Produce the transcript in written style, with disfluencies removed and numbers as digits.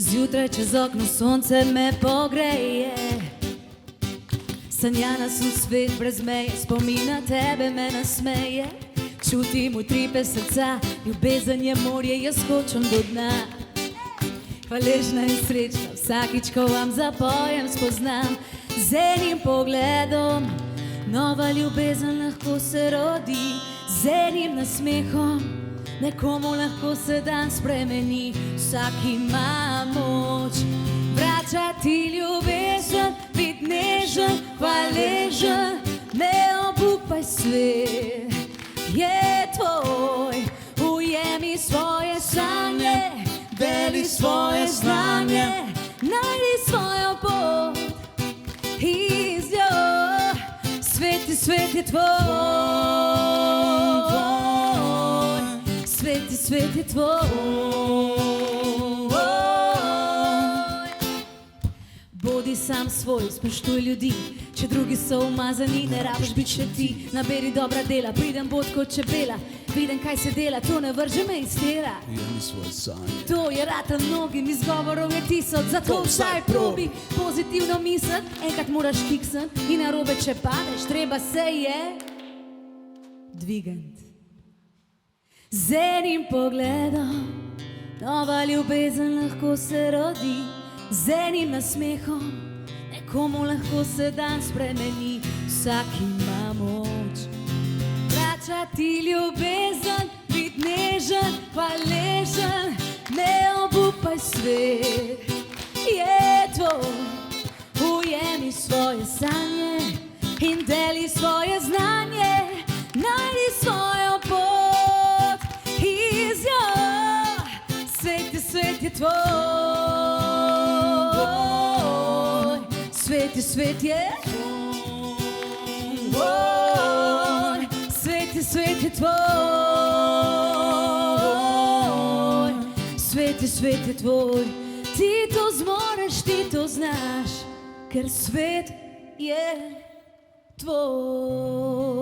Zjutraj čez okno sonce me pogreje. Sanjana sem svet brez meje, spomin na tebe me nasmeje. Čutim utripe srca, ljubezen je morje, jaz hočem do dna. Hvaležna in srečna, vsakič, ko vam zapojem, spoznam z enim pogledom. Nova ljubezen lahko se rodi, z enim nasmehom nekomu lahko se dan spremeni. Vsak ima moč vračati ljubezen, biti nežen, hvaležen, ne obupaj, svet je tvoj. Ujemi svoje sanje, deli svoje znanje, najdi svojo pot in z njo svet je tvoj. Svet je tvoj. Bodi sam svoj, spoštuj ljudi, če drugi so umazani, ne rabiš biti še ti. Naberi dobra dela, pridem bod kot čebela, vidim kaj se dela, to ne vrže me iz tela. Ujemi svoje sanje. To je rata mnogim, izgovorov je tisoč, zato vsaj probi pozitivno misliti. Enkrat moraš kiksati in narobe, če padeš, treba se je dvigant. Z enim pogledom nova ljubezen lahko se rodi, z enim nasmehom nekomu lahko se dan spremeni. Vsak ima moč vračati ljubezen, biti nežen, hvaležen, ne obupaj, svet je tvoj. Ujemi svoje sanje in deli svoje znanje, najdi svojo pot in z njo svet je tvoj. Svet je tvoj. Svet je tvoj. Svet je tvoj. Ti to zmoreš, ti to znaš, ker svet je tvoj.